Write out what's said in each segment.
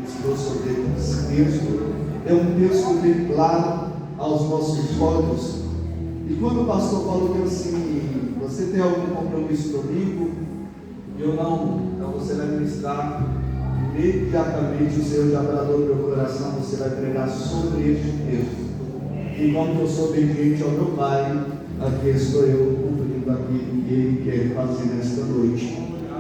Estou sobre esse texto, é um texto bem claro aos nossos olhos. E quando o pastor falou que assim, você tem algum compromisso domingo? Eu não, então você vai ministrar imediatamente. O Senhor já agradou no meu coração, você vai pregar sobre este texto. E como eu sou obediente ao meu Pai, aqui estou eu cumprindo aquilo que Ele quer fazer nesta noite.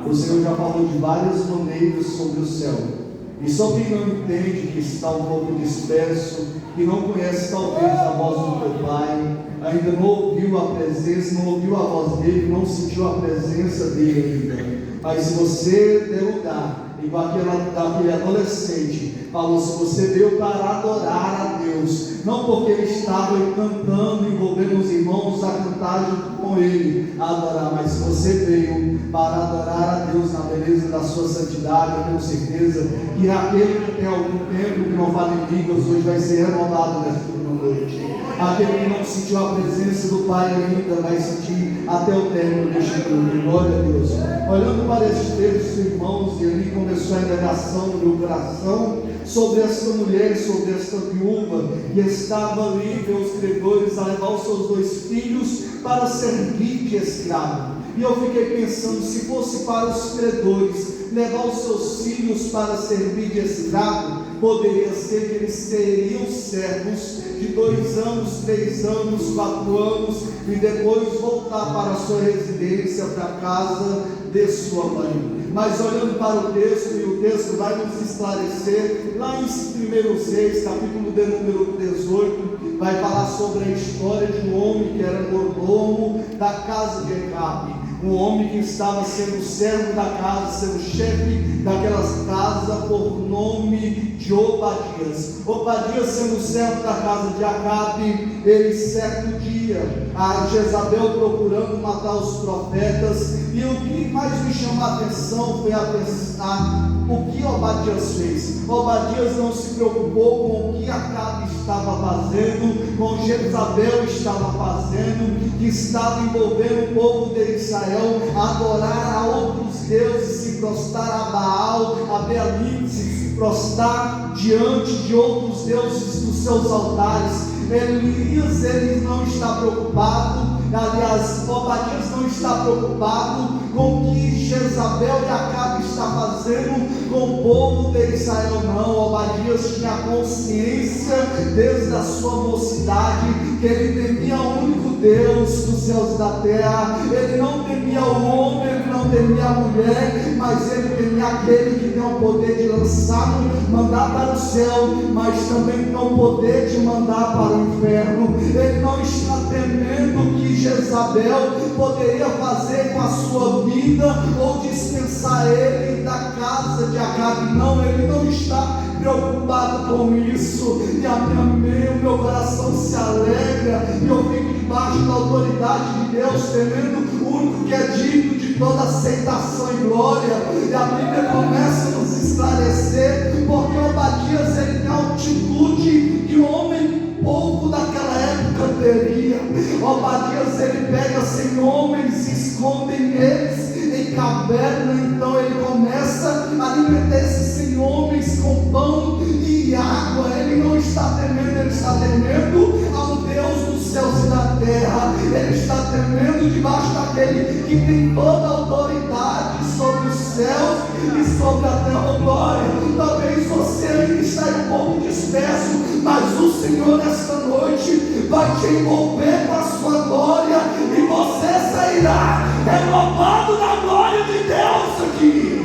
O Senhor já falou de várias maneiras sobre o céu. E só quem não entende, que está um pouco disperso, que não conhece talvez a voz do teu Pai, ainda não ouviu a presença, não ouviu a voz dele, não sentiu a presença dele ainda. Mas se você der lugar, igual aquele adolescente falou, se você veio para adorar a Deus, não porque ele estava cantando, envolvendo os irmãos a cantar junto com ele, a adorar, mas se você veio para adorar a Deus na beleza da sua santidade, eu tenho certeza que aquele que tem algum tempo que não fala em línguas, hoje vai ser renovado nesta noite. Aquele que não sentiu a presença do Pai ainda vai sentir até o término deste culto. Glória a Deus. Olhando para este texto, irmãos, e ali começou a indagação no meu coração sobre esta mulher, sobre esta viúva que estava ali, com os credores, a levar os seus 2 filhos para servir de escravo. E eu fiquei pensando, se fosse para os credores levar os seus filhos para servir de escravo, poderia ser que eles seriam servos de 2 anos, 3 anos, 4 anos, e depois voltar para a sua residência, para a casa de sua mãe. Mas olhando para o texto, e o texto vai nos esclarecer, lá em 1 Reis, capítulo de número 18, vai falar sobre a história de um homem que era mordomo da casa de Acabe. Um homem que estava sendo servo da casa, sendo chefe daquelas casas, por nome de Obadias. Obadias, sendo servo da casa de Acabe, ele certo dia, a Jezabel procurando matar os profetas, e o que mais me chamou a atenção foi o que Obadias fez. Obadias não se preocupou com o que Acabe estava fazendo, com o que Jezabel estava fazendo, que estava envolvendo o povo de Israel a adorar a outros deuses, se prostrar a Baal, a Bealim, se prostrar diante de outros deuses dos seus altares. Elias, ele não está preocupado, aliás, Obadias não está preocupado com o que Jezabel e Acabe está fazendo com o povo de Israel, não. Obadias tinha consciência desde a sua mocidade que ele temia o único Deus dos céus e da terra. Ele não temia o homem, ele não temia a mulher, mas ele temia aquele que tem o poder de lançar, mandar para o céu, mas também tem o poder de mandar para o inferno. Ele não está temendo o que Jezabel poderia fazer com a sua vida, ou dispensar ele da casa de Acabe. Não, ele não está preocupado com isso. E o meu coração se alegra, e eu fico debaixo da autoridade de Deus, temendo o único que é digno de toda aceitação e glória. E a Bíblia começa a nos esclarecer, porque Obadias, ele tem a altitude que o homem pouco daquela época teria. Obadias, ele pega 100 homens e esconde eles em caverna. Então ele começa a alimentar esses 100 homens com pão e água. Ele não está temendo, ele está temendo ao Deus dos céus e da terra. Ele está temendo debaixo daquele que tem toda a autoridade sobre os céus e sobre a terra. Glória. Talvez você ainda está um pouco disperso, mas o Senhor nesta noite vai te envolver com a sua glória, e você sairá renovado na glória de Deus aqui.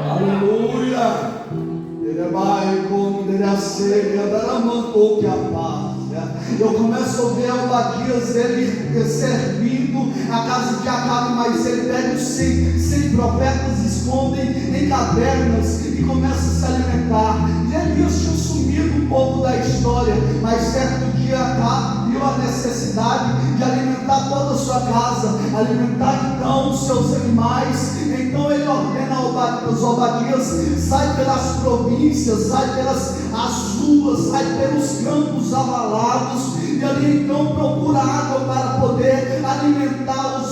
Aleluia. Ele vai como ele aceita, ela mandou que a paz. Eu começo a ver Obadias, ele servindo a casa de Acabe, mas ele pega os 100 profetas, escondem em cavernas e começa a se alimentar. E Elias tinha sumido um pouco da história, mas certo dia Acabe viu a necessidade de alimentar toda a sua casa, alimentar então os seus animais. Então Então ele ordena aos Obadias: sai pelas províncias, sai pelas as ruas, sai pelos campos avalados, e ali então procura água para poder alimentar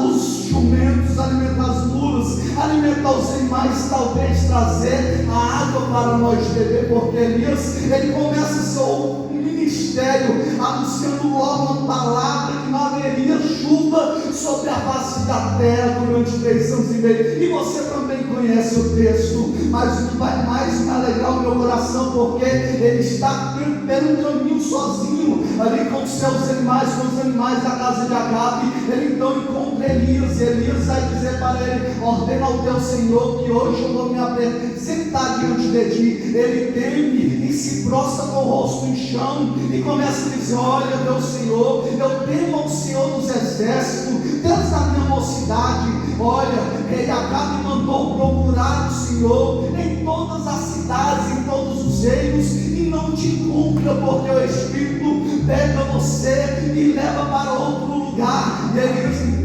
os jumentos, alimentar as mulas, alimentar os animais, talvez trazer a água para nós beber, porque Elias, ele começa seu ministério anunciando logo uma palavra que não haveria chuva sobre a face da terra durante 3 anos e meio. E você também conhece o texto, mas o que vai mais me alegrar o meu coração, porque ele está pelo caminho sozinho, ali com os seus animais, com os animais da casa de Acabe. Ele então encontra Elias, e Elias vai dizer para ele: ordena ao teu Senhor que hoje eu vou me apresentar diante de ti. Ele teme e se prostra com o rosto em chão e começa a dizer: olha, meu Senhor, eu temo ao Senhor dos exércitos, desde a minha mocidade. Olha, rei Acabe mandou procurar o Senhor em todas as cidades, em todos os reinos, e não te encontra, porque o Espírito pega você e leva para outro lugar. E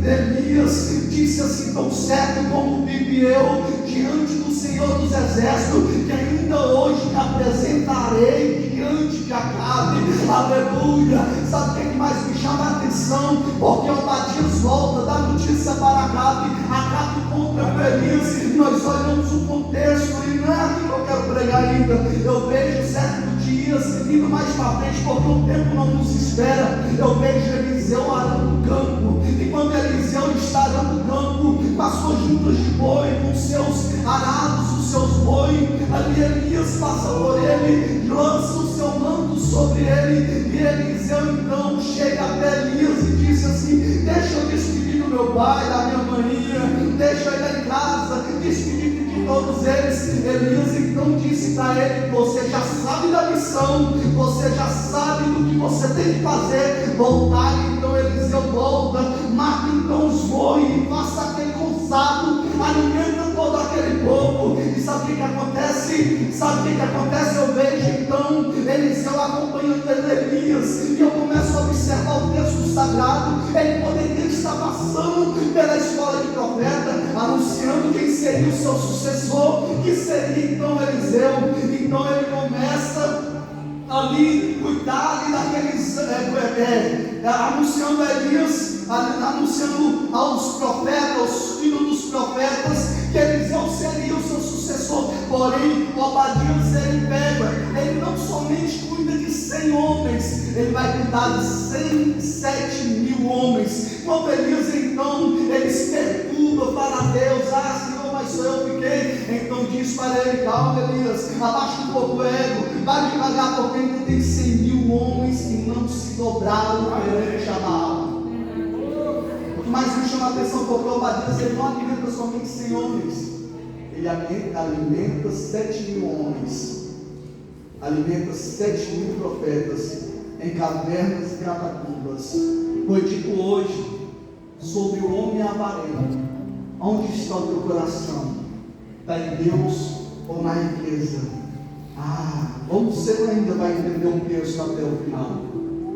Elias disse assim: tão certo como vive eu diante do Senhor dos exércitos, que ainda hoje me apresentarei diante de Acabe. Aleluia. Sabe o que mais me chama a atenção? Porque Obadias volta, dá notícia para Acabe, Acabe contra com Elias, e nós olhamos o contexto, e não é aqui que eu quero pregar ainda. Eu vejo certos dias indo mais para frente, porque o tempo não nos espera. Eu vejo Eliseu arando o campo, e quando Eliseu está arando o campo com as suas juntas de boi, com os seus arados, os seus boi, ali Elias passa por ele, lança o seu manto sobre ele, e Eliseu então chega até Elias e disse assim: deixa eu despedir do meu pai, da minha mãe, deixa eu ir em casa, despedir de todos eles. Elias então disse para ele: você já sabe da missão, você já sabe do que você tem que fazer. Voltar. Então Eliseu volta, mata então os bois e faça aquele roçado, alimenta todo aquele povo. E sabe o que acontece? Sabe o que acontece? Eu vejo então Eliseu acompanhando Elias, e eu começo a observar o texto sagrado. Ele poderia estar passando pela escola de profeta, anunciando quem seria o seu sucessor, que seria então Eliseu. Então ele começa ali cuidar ali daqueles anunciando a Elias, anunciando aos profetas, aos filhos dos profetas, que Eliseu seria o seu sucessor. Porém, Obadias, ele pega, ele não somente cuida de 100 homens, ele vai cuidar de 107.000 homens. Quando Elias então, ele se perturba para Deus: ah, Senhor, mas só eu fiquei. Então diz para ele: calma, Elias, abaixa um pouco o ego, vai devagar, porque ainda tem 100.000 homens que não se dobraram perante a Baal. O que mais me chama a atenção, porque Obadias, ele não alimenta somente 100 homens, ele alimenta 7.000 homens, alimenta 7.000 profetas em cavernas e catacumbas. Foi dito hoje sobre o homem avarento: onde está o teu coração? Está em Deus ou na riqueza? Ou você ainda vai entender o texto até o final.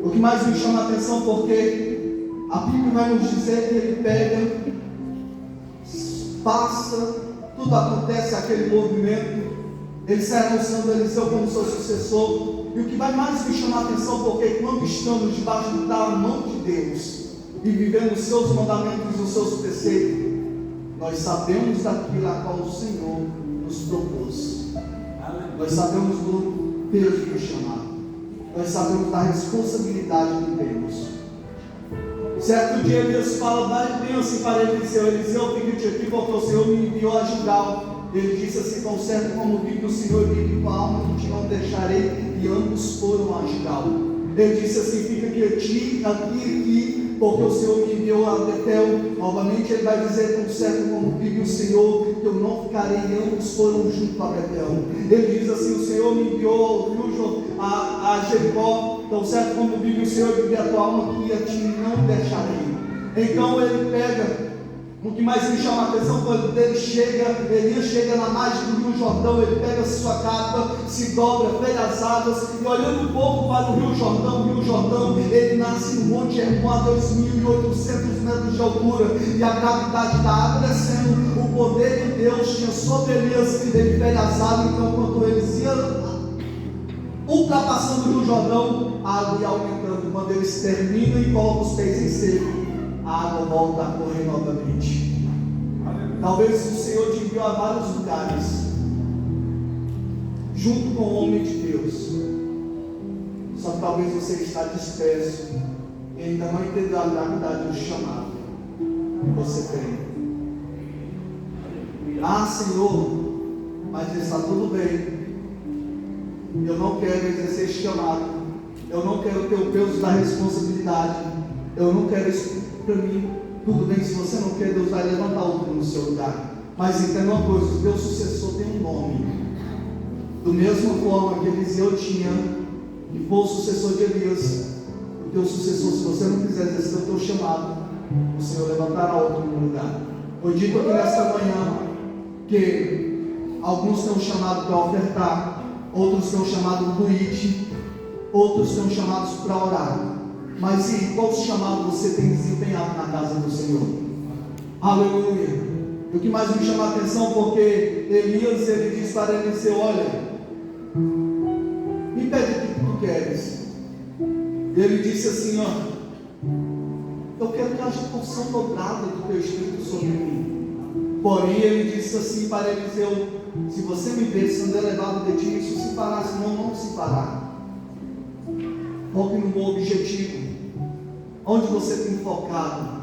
O que mais me chama a atenção, porque a Bíblia vai nos dizer que ele pega, passa, tudo acontece, aquele movimento, ele sai anunciando Eliseu como seu sucessor. E o que vai mais me chamar a atenção, porque quando estamos debaixo da mão de Deus e vivendo os seus mandamentos e os seus preceitos, nós sabemos daquilo a qual o Senhor nos propôs. Nós sabemos do peso do chamado, nós sabemos da responsabilidade que temos. Certo dia Elias fala bem assim para Eliseu: Eliseu, fique aqui, porque o Senhor me enviou a Gilgal. Ele disse assim: tão certo como vive o Senhor e vive tua alma, que te não deixarei. E ambos foram a Gilgal. Ele disse assim: fica aqui, porque o Senhor me enviou a Betel. Novamente ele vai dizer: tão certo como vive o Senhor, que eu não ficarei. E ambos foram junto a Betel. Ele diz assim: o Senhor me enviou ao rio, a Jericó. Tão certo como vive o Senhor e vive a tua alma, que a ti não deixarei. Então ele pega O que mais me chama a atenção, quando Elias chega na margem do Rio Jordão, ele pega a sua capa, se dobra, pega as águas, e olhando um pouco para o Rio Jordão, ele nasce no Monte Hermon a 2.800 metros de altura, e a gravidade da água descendo, o poder de Deus tinha sobre Elias, ele pega as águas, então quando eles iam ultrapassando o Rio Jordão, a água ia aumentando. Quando eles terminam e colocam os pés em seco, a água volta a correr novamente. Talvez o Senhor te enviou a vários lugares, junto com o homem de Deus, só que talvez você está disperso e ainda não entendeu a gravidade do chamado que você tem. Ah, Senhor, mas está tudo bem, eu não quero exercer esse chamado, eu não quero ter o peso da responsabilidade, eu não quero isso para mim. Tudo bem, se você não quer, Deus vai levantar outro no seu lugar. Mas entenda uma coisa, o teu sucessor tem um nome. Do mesma forma que Eliseu tinha, que foi o sucessor de Elias, o teu sucessor, se você não quiser exercer o teu chamado, o Senhor levantará outro no lugar. Eu digo aqui nesta manhã que alguns têm um chamado para ofertar, outros têm um chamado para it, outros têm um chamados para orar. Mas e qual chamado você tem desempenhado na casa do Senhor? Aleluia! O que mais me chama a atenção, porque Elias, ele diz para Eliseu: olha, me pede o que tu queres. Ele disse assim: ó, eu quero que haja porção dobrada do teu Espírito sobre mim. Porém ele disse assim para Eliseu: se você me ver sendo elevado de ti, isso se fará, senão não se fará. Foque no meu objetivo. Onde você tem focado?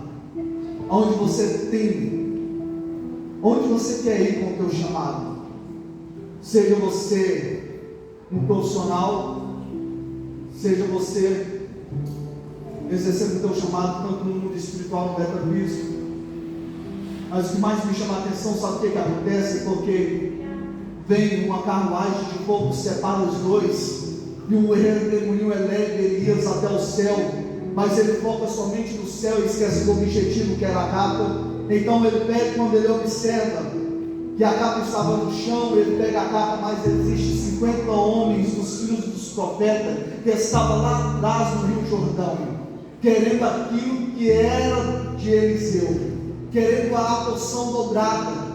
Onde você quer ir com o teu chamado? Seja você um profissional, seja você exercendo o teu chamado tanto no mundo espiritual como no metafísico. Mas o que mais me chama a atenção, sabe o que acontece? Porque vem uma carruagem de fogo, separa os dois, e o redemoinho eleva Elias até o céu, mas ele foca somente no céu e esquece do objetivo, que era a capa. Então ele pega, quando ele observa que a capa estava no chão, ele pega a capa, mas existem 50 homens, os filhos dos profetas, que estavam lá atrás no Rio Jordão, querendo aquilo que era de Eliseu, querendo a porção dobrada.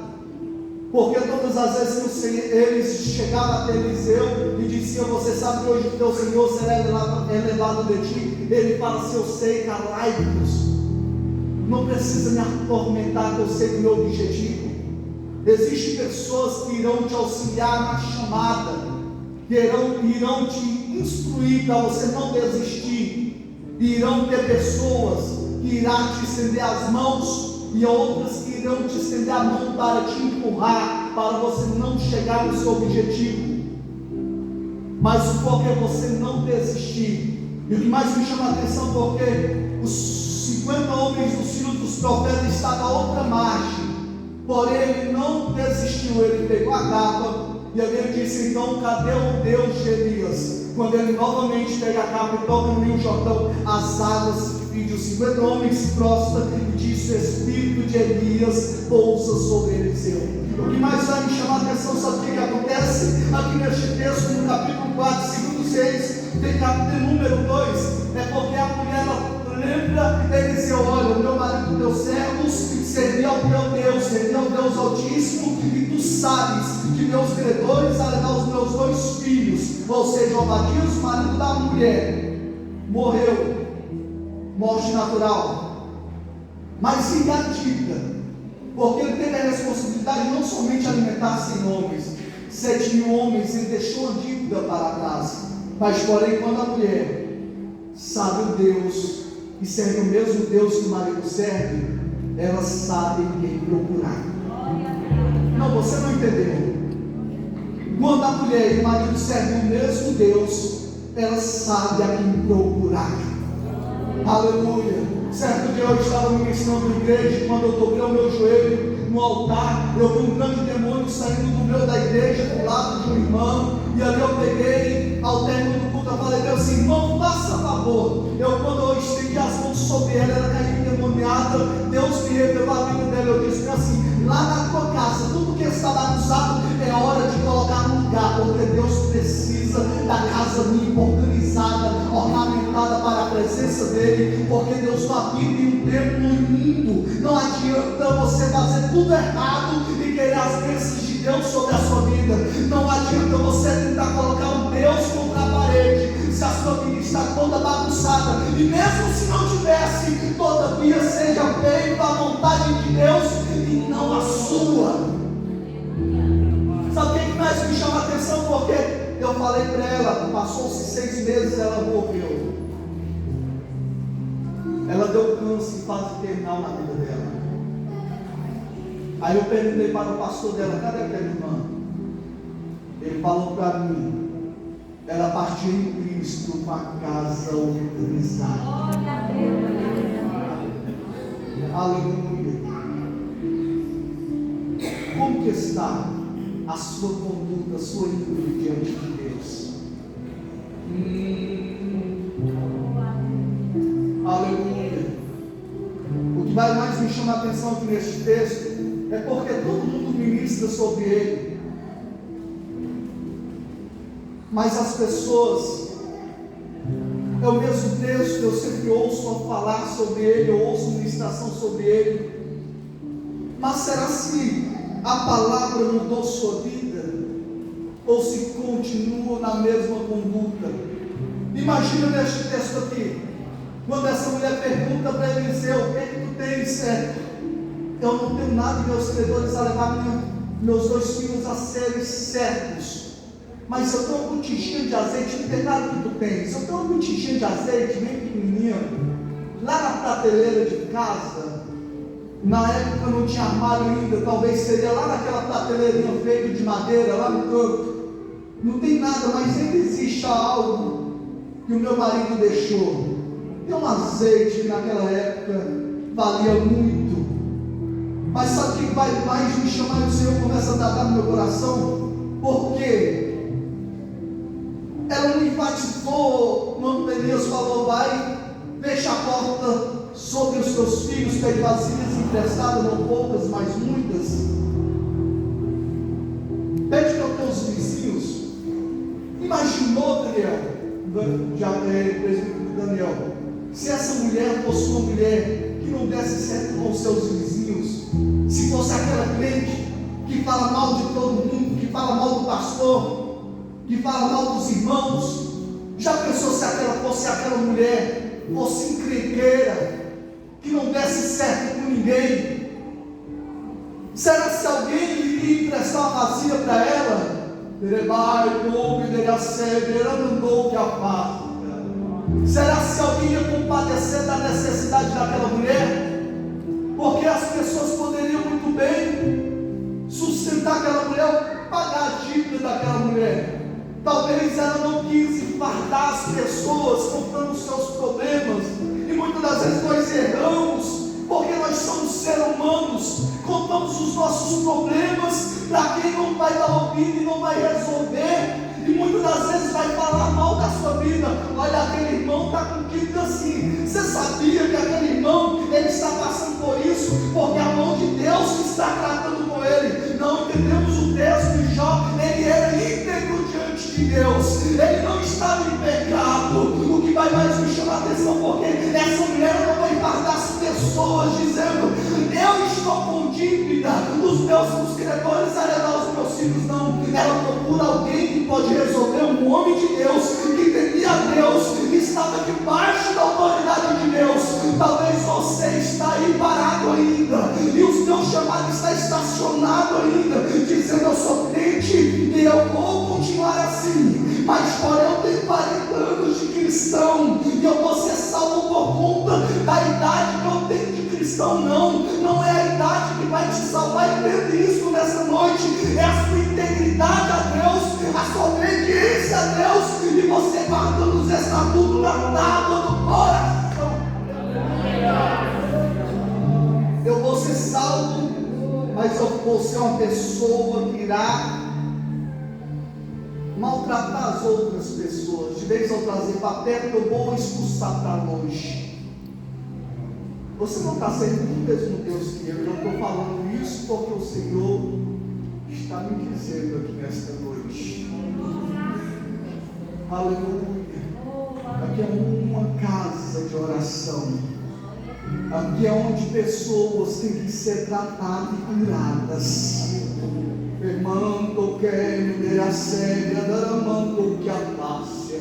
Porque todas as vezes que eles chegavam até Eliseu e diziam: você sabe que hoje o teu Senhor será elevado de ti? Ele fala: se eu sei, calai-vos, não precisa me atormentar, que eu sei do meu objetivo. Existem pessoas que irão te auxiliar na chamada, que irão te instruir para você não desistir, e irão ter pessoas que irão te estender as mãos, e outras que irão te estender a mão para te empurrar, para você não chegar no seu objetivo. Mas o foco é você não desistir. E o que mais me chama a atenção, porque os 50 homens dos filhos dos profetas estavam a outra margem, porém ele não desistiu, ele pegou a capa, e ele disse: então cadê o Deus de Elias? Quando ele novamente pega a capa e toca no Rio Jordão, as águas se dividem, os 50 homens se prostram, e diz: o Espírito de Elias pousa sobre Eliseu. O que mais vai me chamar a atenção, sabe o que acontece? Aqui neste texto, no capítulo 4, segundo 6, tem número 2, é porque a mulher lembra Eliseu: olha, o meu marido, teus servos, servia ao teu Deus, servia ao Deus Altíssimo, e tu sabes que meus credores a levar os meus 2 filhos, ou seja, Obadias, o marido da mulher, morreu, morte natural. Mas e a dívida? Porque ele teve a responsabilidade não somente de alimentar 100 homens, 7.000 homens, ele deixou a dívida para trás. Mas porém, quando a mulher sabe o Deus, e serve o mesmo Deus que o marido serve, ela sabe quem procurar. Não, você não entendeu. Quando a mulher e o marido servem o mesmo Deus, ela sabe a quem procurar. Aleluia. Certo dia eu estava ministrando na igreja, quando eu toquei o meu joelho no altar, eu vi um grande demônio saindo do meio da igreja, do lado de um irmão, e ali eu peguei, ao término do culto, eu falei: Deus, irmão, faça favor. Quando eu estendi as mãos sobre ela caiu o demônio endemoniada, Deus me revelou a vida dela. Eu disse assim: lá na tua casa, tudo que está bagunçado é hora de colocar no lugar, porque Deus precisa da casa limpa, organizada, ornamentada para a presença dele, porque Deus não habita em um templo imundo. Não adianta você fazer tudo errado e querer as bênçãos de Deus sobre a sua vida. Não adianta você tentar colocar um Deus contra a parede, se a sua vida está toda bagunçada, e mesmo se não tivesse, todavia seja feita a vontade de Deus e não a sua. Sabe o que mais me chama a atenção? Porque eu falei para ela, passou-se 6 meses, ela morreu. Ela deu câncer em fase terminal na vida dela. Aí eu perguntei para o pastor dela: cadê aquela irmã? Ele falou para mim: ela partiu em Cristo com a casa organizada. Aleluia. Como que está a sua conduta, a sua índole diante de Deus? Aleluia. O que vai mais me chamar a atenção aqui neste texto é porque todo mundo ministra sobre ele, mas as pessoas, é o mesmo texto, eu sempre ouço falar sobre ele, eu ouço ministração sobre ele, mas será se a palavra mudou sua vida, ou se continua na mesma conduta? Imagina neste texto aqui, quando essa mulher pergunta para Eliseu: o que é que tu tens? Eu não tenho nada, e meus credores a levar meus 2 filhos a serem servos, mas eu tenho um botijinho de azeite. Não tem nada que tu tens. Eu tenho um botijinho de azeite bem pequenininho, lá na prateleira de casa. Na época não tinha armário ainda, talvez seria lá naquela prateleirinha feita de madeira, lá no canto. Não tem nada, mas ainda existe algo que o meu marido deixou. Tem um azeite que naquela época valia muito. Mas sabe o que vai mais me chamar? E o Senhor começa a tratar no meu coração, porque ela não enfatizou quando Elias falou: vai, fecha a porta sobre os teus filhos, pede vasilhas emprestadas, não poucas, mas muitas. Pede para os teus vizinhos. Imaginou, Daniel, se essa mulher fosse uma mulher que não desse certo com os seus vizinhos, se fosse aquela crente que fala mal de todo mundo, que fala mal do pastor, que fala mal dos irmãos, já pensou se aquela fosse aquela mulher, fosse encrenqueira, que não desse certo com ninguém? Será que se alguém iria emprestar uma vasilha para ela? Será que se alguém ia compadecer da necessidade daquela mulher? Porque as pessoas poderiam muito bem sustentar aquela mulher, pagar a dívida daquela mulher. Talvez ela não quis enfardar as pessoas contando os seus problemas, e muitas das vezes nós erramos, porque nós somos seres humanos, contamos os nossos problemas para quem não vai dar ouvido e não vai resolver, e muitas das vezes vai falar mal da sua vida. Olha, aquele irmão está com dívida assim. Você sabia que aquele irmão, ele está passando por isso, porque a mão de Deus está tratando com ele. Não entendemos o texto de Jó, ele era íntegro diante de Deus, ele não estava em pecado. O que vai mais me chamar a atenção, porque essa mulher não vai enfardar as pessoas dizendo: eu estou com dívida, os meus credores a levar os meus filhos. Não, ela procura alguém que pode resolver, um homem de Deus, que temia a Deus, que estava debaixo da autoridade de Deus. Talvez você está aí parado ainda, e o seu chamado está estacionado ainda, dizendo: eu sou crente e eu vou continuar assim, mas porém eu tenho 40 anos de cristão, e eu vou ser salvo por conta da idade que eu tenho de cristão. Não é a idade que vai te salvar. Entenda isso nessa noite, é a sua integridade a Deus, a sua obediência a Deus, e você guardando os estatutos na tábua do coração. Eu vou ser salvo, mas eu vou ser uma pessoa que irá maltratar as outras pessoas. De vez eu trazer para perto, eu vou expulsar para longe. Você não está servindo o mesmo Deus que eu. Eu estou falando isso porque o Senhor está me dizendo aqui nesta noite. Aleluia. Aqui é uma casa de oração. Aqui é onde pessoas têm que ser tratadas e curadas. Irmão, que me a cega, daramando que a pássia.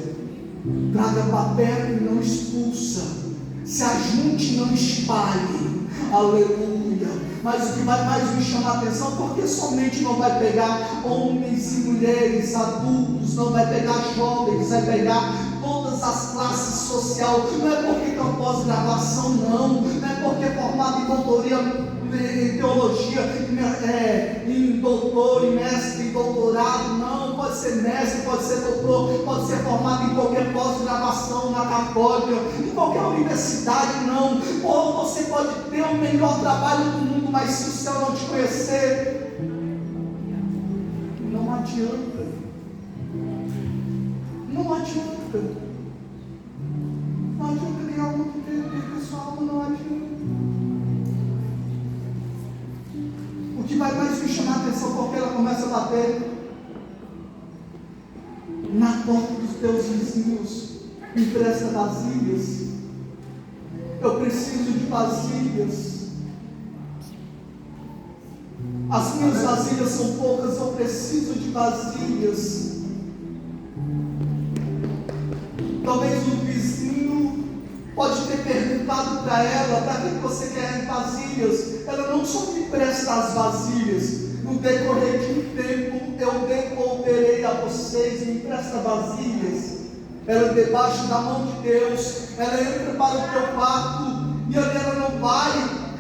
Traga para perto e não expulsa. Se ajunte e não espalhe. Aleluia. Mas o que vai mais me chamar a atenção, porque somente não vai pegar homens e mulheres, adultos, não vai pegar jovens, vai pegar todas as classes sociais. Não é porque tem pós-graduação, não é porque é formado em doutoria, em teologia, em doutor, em mestre, em doutorado, não, pode ser mestre, pode ser doutor, pode ser formado em qualquer pós-graduação, na católica, em qualquer universidade, não. Ou você pode ter o melhor trabalho do mundo, mas se o céu não te conhecer, não adianta. Não adianta. Não adianta ganhar muito tempo, pessoal, não adianta. O que vai mais me chamar a atenção, porque ela começa a bater na porta dos teus vizinhos. Me empresta vasilhas. Eu preciso de vasilhas. As minhas vasilhas são poucas, eu preciso de vasilhas. Talvez o vizinho pode ter perguntado para ela: para que você quer vasilhas? Ela não só me empresta as vasilhas, no decorrer de um tempo eu devolverei a vocês. Me empresta vasilhas. Ela debaixo da mão de Deus, ela entra para o teu quarto e ali ela não vai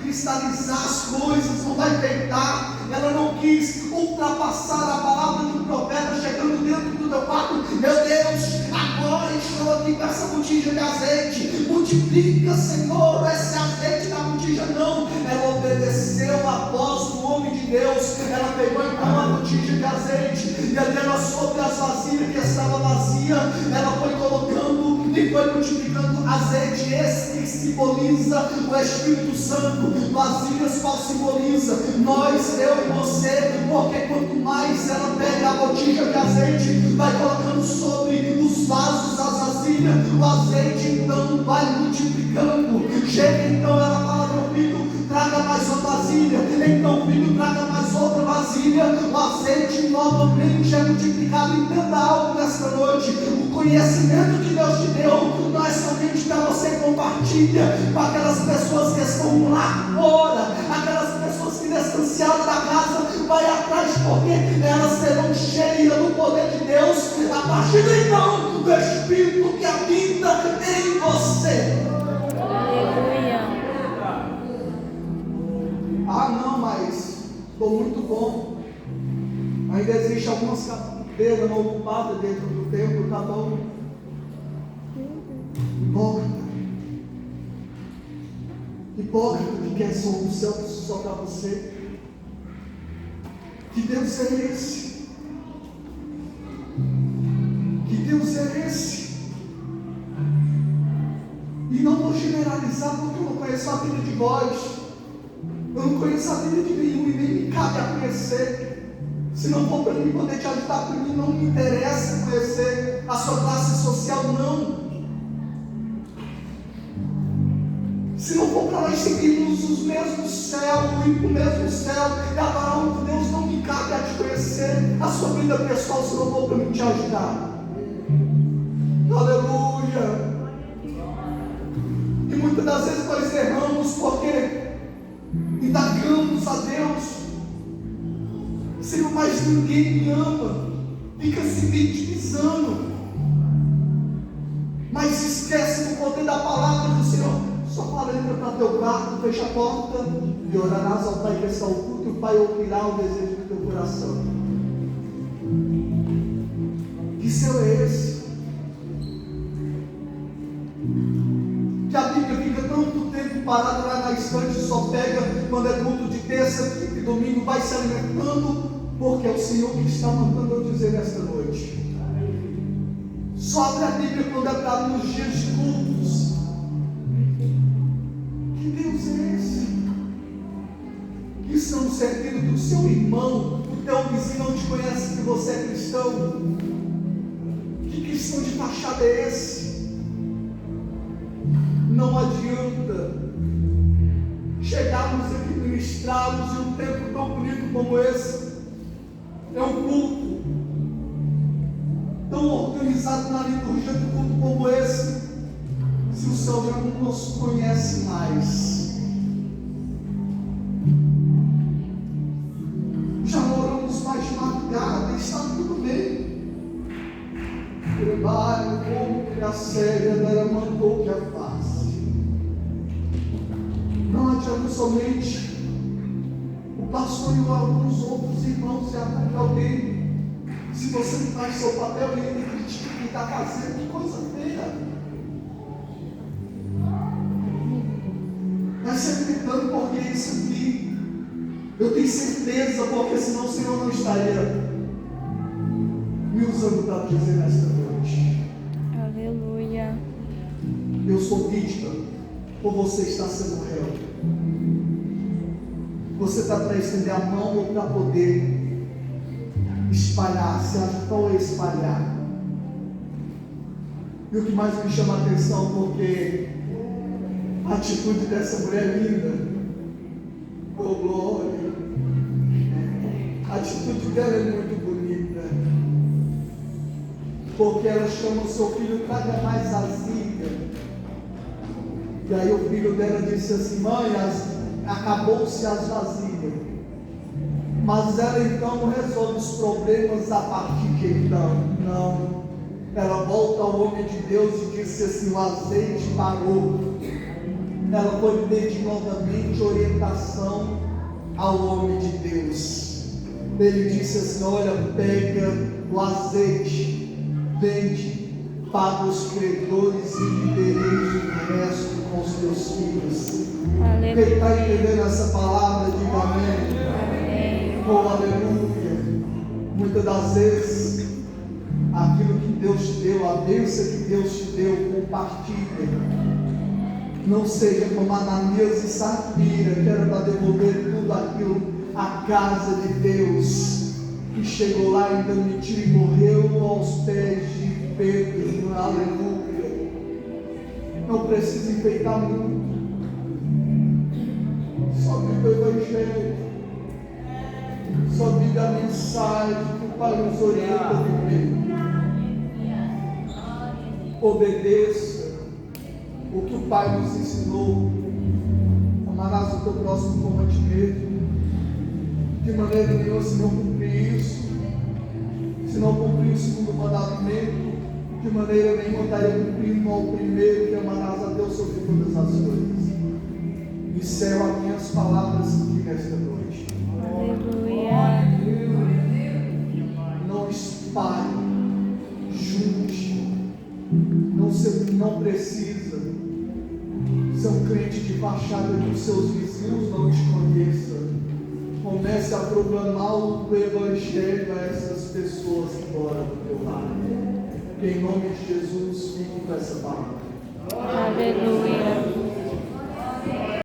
cristalizar as coisas, não vai peitar. Ela não quis ultrapassar a palavra de um profeta chegando dentro do teu quarto. Meu Deus, agora estou aqui com essa botija de azeite, multiplica, Senhor, esse azeite na botija. Não, ela obedeceu a voz do homem de Deus. Ela pegou então a botija de azeite e ali ela soube as vasilhas que estava vazia, ela foi colocando e foi multiplicando azeite. Esse que simboliza o Espírito Santo. Vasilhas qual simboliza? Nós, eu e você, porque quanto mais ela pega a botija de azeite, vai colocando sobre os vasos, as vasilhas, o azeite então vai multiplicando. Chega então, ela fala: meu filho, traga mais uma vasilha. Então, filho, traga mais outra vasilha. O azeite novamente é multiplicado. Entenda algo nesta noite: o conhecimento que Deus te deu não é somente para você compartilha com aquelas pessoas que estão lá fora, aquelas pessoas que distanciadas da casa, vai atrás, porque elas serão cheias do poder de Deus a partir de então do Espírito que habita em você. Aleluia. Ah, não, mas estou muito bom. Ainda existem algumas cadeiras não ocupadas dentro do templo, tá bom? Hipócrita que quer só o céu só para você. Que Deus é esse? Que Deus é esse? E não vou generalizar, porque eu não conheço a vida de vós. Eu não conheço a vida de nenhum e nem me cabe a conhecer. Se não for para mim poder te ajudar, para mim não me interessa conhecer a sua classe social, não. Se não for para nós seguirmos os mesmos céus, o mesmo céu e adorar um Deus, não me cabe a te conhecer a sua vida pessoal, se não for para mim te ajudar. Aleluia. E muitas das vezes nós erramos porque indagamos a Deus: Senhor, mas ninguém me ama. Fica se vitimizando, mas esquece do poder da palavra do Senhor. Só fala: entra para teu quarto, fecha a porta e orarás ao Pai que está oculto, e o Pai ouvirá o desejo do teu coração. Que céu é esse? Que a Bíblia fica tanto tempo parada lá na estante, só pega quando é culto de terça e domingo, vai se alimentando, porque é o Senhor que está mandando eu dizer nesta noite. Só abre a Bíblia quando é para nos dias de cultos. Que Deus é seu irmão, o teu vizinho não te conhece que você é cristão, que cristão de fachada é esse? Não adianta chegarmos aqui ministrados em um tempo tão bonito como esse, é um culto tão organizado na liturgia de culto como esse, se o Senhor já não nos conhece mais. Já oramos mais de madrugada, está tudo bem. Trabalho, como que a séria dela mandou que a face. Não adianta somente o pastor e alguns outros irmãos e até alguém. Se você não faz seu papel, ele critica quem está fazendo, que coisa feia. Vai ser gritando porque isso aqui. Eu tenho certeza, porque senão o Senhor não estaria me usando para dizer nesta noite. Aleluia. Eu sou vítima, ou você está sendo réu? Você está para estender a mão ou para poder espalhar? Você acha que qual é espalhar? E o que mais me chama a atenção, porque a atitude dessa mulher linda, oh glória, a atitude dela é muito bonita, porque ela chama o seu filho, traga mais azeite. E aí o filho dela disse assim: mãe, acabou-se as vasilhas. Mas ela então não resolve os problemas a partir de então, não. Ela volta ao homem de Deus e disse assim: o azeite parou. Ela foi pedir novamente orientação ao homem de Deus. Ele disse assim: olha, pega o azeite, vende, paga os credores e dividereis o resto com os teus filhos. Aleluia. Quem está entendendo essa palavra, diga amém. Amém. Oh, aleluia. Muitas das vezes, aquilo que Deus te deu, a bênção que Deus te deu, compartilha. Não seja como Ananias e Safira, que era para devolver tudo aquilo à casa de Deus, e chegou lá e ainda mentiu e morreu aos pés de Pedro. Aleluia. Não precisa enfeitar muito, só vive o Evangelho, só vive a mensagem que o Pai nos orienta a viver. Obedeça o que o Pai nos ensinou. Amarás o teu próximo como a ti mesmo. De maneira nenhuma, se não cumprir isso, se não cumprir o segundo mandamento, de maneira nenhuma estaria cumprindo ao primeiro, que amarás a Deus sobre todas as coisas. E céu as minhas palavras aqui nesta noite. Aleluia. Não espalhe, junte. Não precisa ser um crente de fachada que os seus vizinhos não te conheçam. Comece a proclamar o Evangelho a essas pessoas que moram do teu lado. Que em nome de Jesus fique com essa palavra. Aleluia.